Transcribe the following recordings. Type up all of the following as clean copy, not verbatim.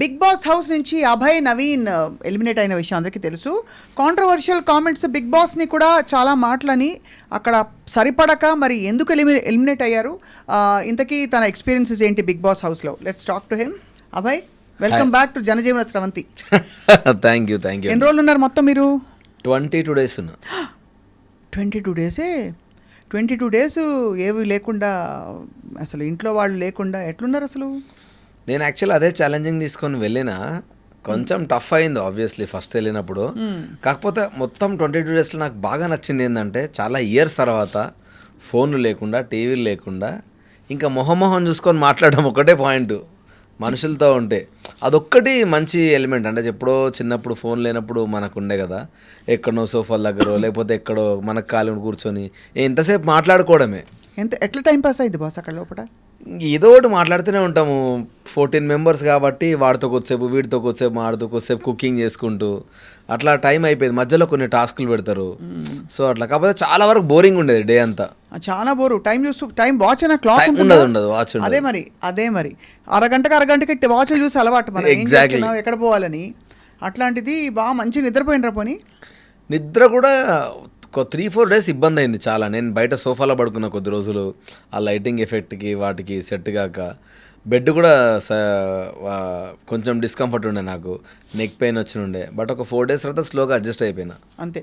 Big boss house నుంచి Abhay Naveen eliminate అయిన విషయం అందరికీ తెలుసు. కాంట్రవర్షియల్ కామెంట్స్ బిగ్ బాస్ని కూడా చాలా మాటలని అక్కడ సరిపడక మరి ఎందుకు ఎలిమినేట్ అయ్యారు, ఇంతకీ తన ఎక్స్పీరియన్సెస్ ఏంటి బిగ్ బాస్ హౌస్లో? Let's talk to him. Abhay, welcome back to జనజీవన స్రవంతి. Thank you. ఎన్ని రోజులు ఉన్నారు మొత్తం మీరు? 22 days ఉన్నా. 22 days? 22 days ఏవి లేకుండా, అసలు ఇంట్లో వాళ్ళు లేకుండా ఎట్లున్నారు అసలు? నేను యాక్చువల్ అదే ఛాలెంజింగ్ తీసుకొని వెళ్ళినా, కొంచెం టఫ్ అయింది ఆబ్వియస్లీ ఫస్ట్ వెళ్ళినప్పుడు. కాకపోతే మొత్తం 22 daysలో నాకు బాగా నచ్చింది ఏంటంటే, చాలా ఇయర్స్ తర్వాత ఫోన్లు లేకుండా, టీవీలు లేకుండా, ఇంకా మొహం చూసుకొని మాట్లాడడం ఒకటే పాయింట్ మనుషులతో ఉంటే. అదొక్కటి మంచి ఎలిమెంట్. అంటే ఎప్పుడో చిన్నప్పుడు ఫోన్ లేనప్పుడు మనకు ఉండే కదా, ఎక్కడో సోఫాల దగ్గర లేకపోతే ఎక్కడో మనకు ఖాళీ కూర్చొని ఎంతసేపు మాట్లాడుకోవడమే. ఎట్లా టైం పాస్ అయింది బాస్ అక్కడ లోపల? ఏదో ఒకటి మాట్లాడుతూనే ఉంటాము. 14 members కాబట్టి వాడితో కొద్దిసేపు, వీడితో కొద్దిసేపు, మాడితో కొద్దిసేపు కుకింగ్ చేసుకుంటూ అట్లా టైం అయిపోయింది. మధ్యలో కొన్ని టాస్కులు పెడతారు, సో అట్లా. కాకపోతే చాలా వరకు బోరింగ్ ఉండేది డే అంతా. చాలా బోరు. టైం చూస్తూ టైం వాచ్ అయినా క్లాక్ ఉండదు వాచ్. అదే మరి అరగంటకి వాచ్ చూసి అలవాటు మనం, ఎగ్జాక్ట్లీ ఎక్కడ పోవాలని. అట్లాంటిది బాగా మంచి నిద్రపోయినరా? పోనీ నిద్ర కూడా 3-4 days ఇబ్బంది అయింది చాలా. నేను బయట సోఫాలో పడుకున్న కొద్ది రోజులు, ఆ లైటింగ్ ఎఫెక్ట్కి వాటికి సెట్ కాక. బెడ్ కూడా కొంచెం డిస్కంఫర్ట్ ఉండే, నాకు నెక్ పెయిన్ వచ్చి ఉండే. బట్ ఒక 4 days తర్వాత స్లోగా అడ్జస్ట్ అయిపోయినా అంతే.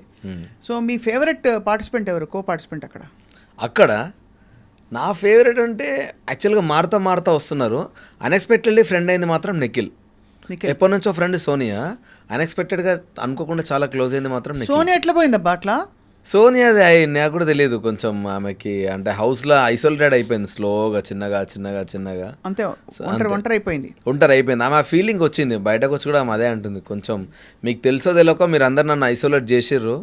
సో మీ ఫేవరెట్ పార్టిసిపెంట్ ఎవరు, కో పార్టిసిపెంట్ అక్కడ? నా ఫేవరెట్ అంటే యాక్చువల్గా మారుతా వస్తున్నారు. అన్ఎక్స్పెక్టెడ్లీ ఫ్రెండ్ అయింది మాత్రం నిఖిల్. ఎప్పటి నుంచో ఫ్రెండ్ సోనియా, అన్ఎక్స్పెక్టెడ్గా అనుకోకుండా చాలా క్లోజ్ అయింది మాత్రం నిఖిల్. సోనియా ఎట్లా పోయిందబ్బా అట్లా? సోనియా నాకు కూడా తెలియదు. కొంచెం ఆమెకి అంటే హౌస్లో ఐసోలేటెడ్ అయిపోయింది స్లోగా, చిన్నగా అంతే. ఒంటరి అయిపోయింది. ఆమె ఫీలింగ్ వచ్చింది. బయటకు వచ్చి కూడా ఆమె అదే అంటుంది. కొంచెం మీకు తెలుసో తెలియక మీరు అందరు నన్ను ఐసోలేట్ చేసిర్రు.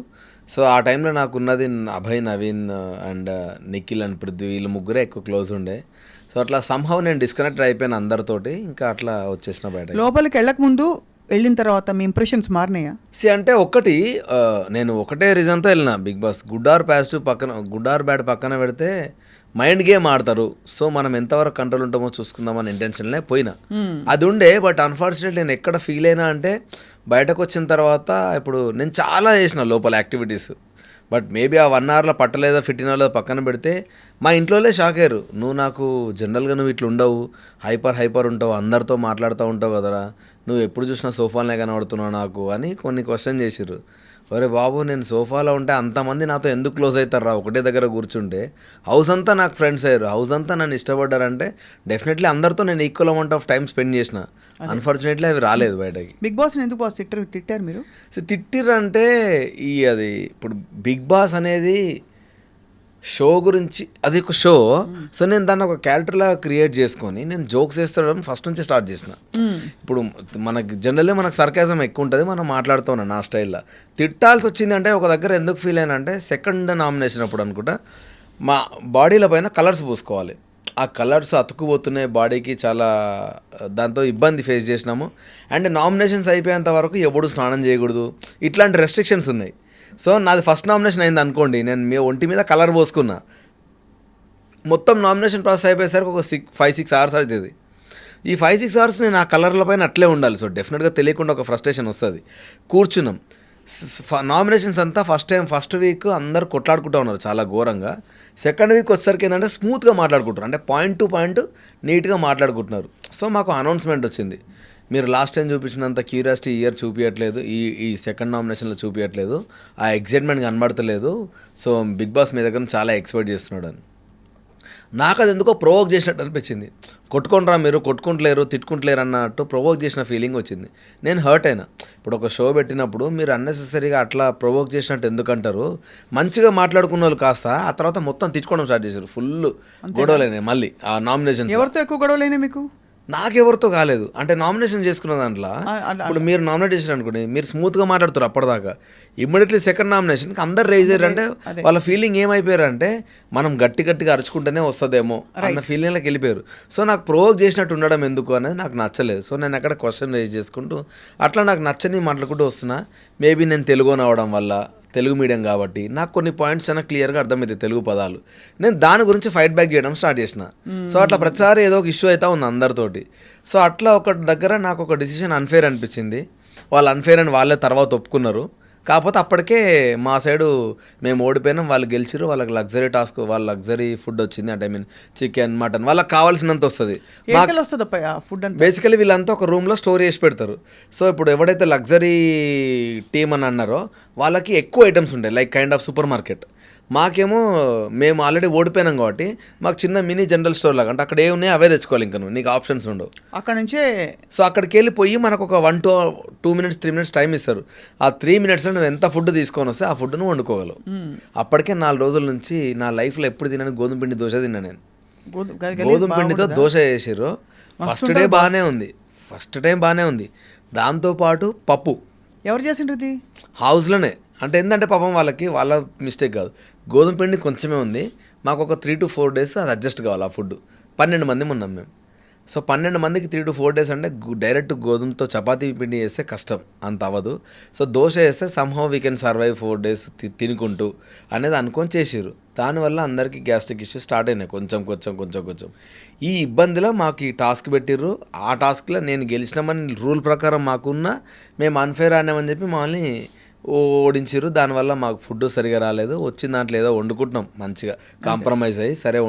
సో ఆ టైంలో నాకు ఉన్నది అభయ్, నవీన్ అండ్ నిఖిల్ అండ్ పృథ్వీ, వీళ్ళు ముగ్గురే ఎక్కువ క్లోజ్ ఉండే. సో అట్లా సంహవ్ నేను డిస్కనెక్ట్ అయిపోయాను అందరితోటి. ఇంకా అట్లా వచ్చేసిన బయట. లోపలికి వెళ్ళక ముందు, వెళ్ళిన తర్వాత మీ ఇంప్రెషన్స్ మారినాయా? అంటే ఒకటి, నేను ఒకటే రీజన్తో వెళ్ళిన big boss. Good or positive పక్కన, గుడ్ ఆర్ బ్యాడ్ పక్కన పెడితే మైండ్ గేమ్ ఆడతారు. సో మనం ఎంతవరకు కంట్రోల్ ఉంటామో చూసుకుందామని ఇంటెన్షన్లే పోయినా. అది ఉండే. బట్ అన్ఫార్చునేట్లీ నేను ఎక్కడ ఫీల్ అయినా అంటే, బయటకు వచ్చిన తర్వాత ఇప్పుడు నేను చాలా చేసిన లోపల యాక్టివిటీస్. బట్ మేబీ ఆ 1 hourలో పట్టలేదా, ఫిట్ అయినా పక్కన పెడితే మా ఇంట్లోనే షాక్ అయ్యారు. నువ్వు నాకు జనరల్గా నువ్వు ఇట్లా ఉండవు, హైపర్ ఉంటావు, అందరితో మాట్లాడుతూ ఉంటావు కదరా, నువ్వు ఎప్పుడు చూసినా సోఫాలనే కనబడుతున్నావు నాకు అని కొన్ని క్వశ్చన్ చేసిర్రు. ఒరే బాబు, నేను సోఫాలో ఉంటే అంతమంది నాతో ఎందుకు క్లోజ్ అవుతారా? ఒకటే దగ్గర కూర్చుంటే హౌస్ అంతా నాకు ఫ్రెండ్స్ అయ్యారు, హౌస్ అంతా నన్ను ఇష్టపడ్డారంటే డెఫినెట్లీ అందరితో నేను equal amount of time spend చేసిన. అన్ఫార్చునేట్లీ అవి రాలేదు బయటకి. బిగ్ బాస్ ఎందుకు బాస్ తిట్టారు మీరు? సో తిట్టిర్రు అంటే అది ఇప్పుడు బిగ్ బాస్ అనేది షో గురించి, అది ఒక షో. సో నేను దాన్ని ఒక క్యారెక్టర్లా క్రియేట్ చేసుకొని నేను జోక్స్ వేస్తాడం ఫస్ట్ నుంచి స్టార్ట్ చేసిన. ఇప్పుడు మనకి జనరల్లీ మనకు సర్కాజం ఎక్కువ ఉంటుంది, మనం మాట్లాడుతూ ఉన్నాం నా స్టైల్లో. తిట్టాల్సి వచ్చింది అంటే ఒక దగ్గర ఎందుకు ఫీల్ అయినా అంటే, సెకండ్ నామినేషన్ అప్పుడు అనుకుంటా మా బాడీల పైన కలర్స్ పూసుకోవాలి. ఆ కలర్స్ అతుక్కుపోతున్నాయి బాడీకి, చాలా దాంతో ఇబ్బంది ఫేస్ చేసినాము. అండ్ నామినేషన్స్ అయిపోయేంత వరకు ఎప్పుడు స్నానం చేయకూడదు, ఇట్లాంటి రెస్ట్రిక్షన్స్ ఉన్నాయి. సో నాది ఫస్ట్ నామినేషన్ అయింది అనుకోండి, నేను ఒంటి మీద కలర్ పోసుకున్నా. మొత్తం నామినేషన్ ప్రాసెస్ అయిపోయేసరికి ఒక 5-6 hours అవుతుంది. ఈ 5-6 hours నేను ఆ కలర్ల పైన అట్లే ఉండాలి. సో డెఫినెట్గా తెలియకుండా ఒక ఫ్రస్ట్రేషన్ వస్తుంది. కూర్చున్నాం. నామినేషన్స్ అంతా ఫస్ట్ వీక్ అందరు కొట్లాడుకుంటూ ఉన్నారు చాలా ఘోరంగా. సెకండ్ వీక్ వచ్చేసరికి ఏంటంటే స్మూత్గా మాట్లాడుకుంటారు, అంటే పాయింట్ టు పాయింట్ నీట్గా మాట్లాడుకుంటున్నారు. సో మాకు అనౌన్స్మెంట్ వచ్చింది, మీరు లాస్ట్ టైం చూపించినంత క్యూరియాసిటీ ఇయర్ చూపించట్లేదు, ఈ సెకండ్ నామినేషన్లో చూపించట్లేదు, ఆ ఎగ్జైట్మెంట్ కనబడతలేదు. సో బిగ్ బాస్ మీ దగ్గర చాలా ఎక్స్పెక్ట్ చేస్తున్నాడు అని. నాకు అది ఎందుకో ప్రొవోక్ చేసినట్టు అనిపించింది. కొట్టుకుంటారా మీరు, కొట్టుకుంటలేరు, తిట్టుకుంటలేరు అన్నట్టు ప్రొవోక్ చేసిన ఫీలింగ్ వచ్చింది. నేను హర్ట్ అయినా. ఇప్పుడు ఒక షో పెట్టినప్పుడు మీరు అన్నెసెసరీగా అట్లా ప్రొవోక్ చేసినట్టు ఎందుకంటారు? మంచిగా మాట్లాడుకున్న వాళ్ళు కాస్త ఆ తర్వాత మొత్తం తిట్టుకోవడం స్టార్ట్ చేశారు. ఫుల్ గొడవలైనాయి మళ్ళీ ఆ నామినేషన్. ఎవరితో ఎక్కువ గొడవలైనాయి మీకు? నాకెవరితో కాలేదు. అంటే నామినేషన్ చేసుకున్న దాంట్లో ఇప్పుడు మీరు నామినేట్ చేశారు అనుకోండి, మీరు స్మూత్గా మాట్లాడుతారు అప్పటిదాకా. ఇమ్మీడియట్లీ సెకండ్ నామినేషన్కి అందరు రైజ్ అయ్యారంటే వాళ్ళ ఫీలింగ్ ఏమైపోయారంటే, మనం గట్టిగా అరుచుకుంటేనే వస్తుందేమో అన్న ఫీలింగ్లోకి వెళ్ళిపోయారు. సో నాకు ప్రొవోక్ చేసినట్టు ఉండడం ఎందుకు అనేది నాకు నచ్చలేదు. సో నేను అక్కడ క్వశ్చన్ రైజ్ చేసుకుంటూ అట్లా నాకు నచ్చని మాట్లాడుకుంటూ వస్తున్నా. మేబీ నేను తెలుగు అవడం వల్ల, తెలుగు మీడియం కాబట్టి నాకు కొన్ని పాయింట్స్ చాలా క్లియర్గా అర్థమవుతాయి తెలుగు పదాలు. నేను దాని గురించి ఫైట్ బ్యాక్ చేయడం స్టార్ట్ చేసిన. సో అట్లా ప్రతిసారి ఏదో ఒక ఇష్యూ అవుతా ఉంది అందరితోటి. సో అట్లా ఒక దగ్గర నాకు ఒక డిసిషన్ అన్ఫేర్ అనిపించింది. వాళ్ళు అన్ఫేర్ అని వాళ్ళే తర్వాత ఒప్పుకున్నారు. కాకపోతే అప్పటికే మా సైడు మేము ఓడిపోయినాం, వాళ్ళు గెలిచిరు. వాళ్ళకి లగ్జరీ టాస్క్, వాళ్ళ లగ్జరీ ఫుడ్ వచ్చింది. అంటే ఐ మీన్ చికెన్, మటన్, వాళ్ళకి కావాల్సినంత వస్తుంది. వస్తుంది ఫుడ్ అంతా. బేసికలీ వీళ్ళంతా ఒక రూమ్లో స్టోర్ చేసి పెడతారు. సో ఇప్పుడు ఎవడైతే లగ్జరీ టీమ్ అని అన్నారో వాళ్ళకి ఎక్కువ ఐటమ్స్ ఉంటాయి, like kind of super market. మాకేమో మేము ఆల్రెడీ ఓడిపోయినాం కాబట్టి మాకు చిన్న మినీ జనరల్ స్టోర్ లాగా, అంటే అక్కడ ఏ ఉన్నాయి అవే తెచ్చుకోవాలి, ఇంకా నీకు ఆప్షన్స్ ఉండవు అక్కడ నుంచే. సో అక్కడికి వెళ్ళిపోయి మనకు ఒక 1 to 2 minutes 3 minutes టైం ఇస్తారు. ఆ 3 minutesలో నువ్వు ఎంత ఫుడ్ తీసుకొని వస్తే ఆ ఫుడ్ను వండుకోగలవు. అప్పటికే 4 రోజుల నుంచి నా లైఫ్లో ఎప్పుడు తిన్నాను గోధుమ పిండి దోశ తిన్నా నేను. గోధుమ పిండితో దోశ చేసారు. ఫస్ట్ డే బాగానే ఉంది, ఫస్ట్ టైం బాగానే ఉంది. దాంతోపాటు పప్పు ఎవరు చేసిండ్రు ఇది? హౌస్లోనే. అంటే ఏంటంటే పాపం వాళ్ళకి వాళ్ళ మిస్టేక్ కాదు, గోధుమ పిండి కొంచెమే ఉంది. మాకు ఒక 3 to 4 days అది అడ్జస్ట్ కావాలి ఆ ఫుడ్. 12 మంది ఉన్నాం మేము. సో 12 మందికి 3 to 4 days అంటే డైరెక్ట్ గోధుమతో చపాతీ పిండి చేస్తే కష్టం, అంత అవ్వదు. సో దోశ చేస్తే somehow we can survive 4 days తినుకుంటూ అనేది అనుకొని చేసిర్రు. దానివల్ల అందరికీ గ్యాస్ట్రిక్ ఇష్యూస్ స్టార్ట్ అయినాయి కొంచెం. ఈ ఇబ్బందిలో మాకు ఈ టాస్క్ పెట్టిర్రు. ఆ టాస్క్లో నేను గెలిచినామని రూల్ ప్రకారం మాకున్న మేము అన్ఫేర్ ఆడినామని చెప్పి మమ్మల్ని ఓడించారు. దానివల్ల మాకు ఫుడ్ సరిగా రాలేదు. వచ్చిన దాంట్లో ఏదో వండుకుంటున్నాం మంచిగా, కాంప్రమైజ్ అయ్యి సరే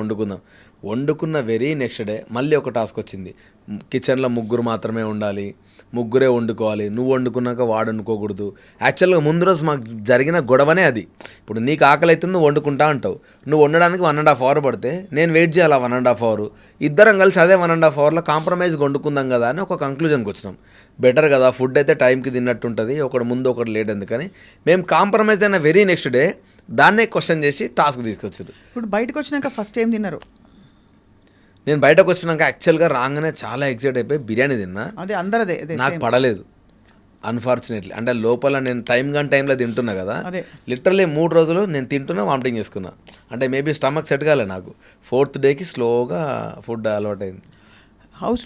వండుకున్న వెరీ నెక్స్ట్ డే మళ్ళీ ఒక టాస్క్ వచ్చింది. కిచెన్లో 3 మాత్రమే ఉండాలి, 3 వండుకోవాలి, నువ్వు వండుకున్నాక వాడు వండుకోకూడదు. యాక్చువల్గా ముందు రోజు మాకు జరిగిన గొడవనే అది. ఇప్పుడు నీకు ఆకలి అవుతుంది, నువ్వు వండుకుంటా అంటావు, నువ్వు వండడానికి 1.5 hour పడితే నేను వెయిట్ చేయాలి 1.5 hour. ఇద్దరం కలిసి అదే 1.5 hourలో కాంప్రమైజ్గా వండుకుందాం కదా అని ఒక కంక్లూజన్కి వచ్చినాం. బెటర్ కదా, ఫుడ్ అయితే టైంకి తిన్నట్టు ఉంటుంది, ఒకటి ముందు ఒకటి లేట్ ఎందుకని మేము కాంప్రమైజ్ అయిన వెరీ నెక్స్ట్ డే దాన్నే క్వశ్చన్ చేసి టాస్క్ తీసుకొచ్చారు. ఇప్పుడు బయటకు వచ్చినాక ఫస్ట్ ఏం తిన్నారు? నేను బయటకు వచ్చినాక యాక్చువల్గా రాగానే చాలా ఎక్సైట్ అయిపోయి బిర్యానీ తిన్నా. అదే అందరదే నాకు పడలేదు అన్ఫార్చునేట్లీ. అంటే లోపల నేను టైంలో తింటున్నా కదా, లిటరల్లీ 3 రోజులు నేను తింటున్నా వామిటింగ్ చేసుకున్నా. అంటే మేబీ స్టమక్ సెట్ కాలే నాకు. 4th డేకి స్లోగా ఫుడ్ అలవాటు అయింది. హౌస్